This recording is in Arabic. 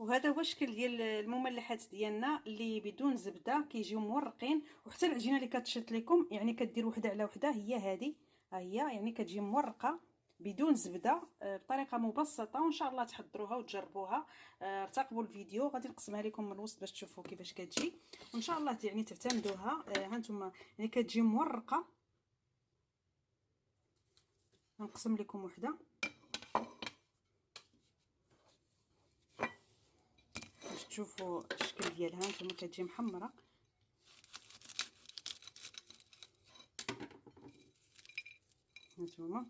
وهذا هو الشكل ديال المملحات ديالنا اللي بدون زبده، كيجيو مورقين. وحتى العجينه اللي كتشط لكم يعني كدير وحده على وحده، هي هذه ها هي، يعني كتجي مورقه بدون زبده بطريقه مبسطه. وان شاء الله تحضروها وتجربوها. ارتقبوا الفيديو، غادي نقسمها لكم من الوسط باش تشوفوا كيفاش كتجي، وان شاء الله يعني تعتمدوها. ها انتم يعني كتجي مورقه. نقسم لكم وحده باش تشوفوا الشكل ديالها. انتم كتجي محمره. هانتوما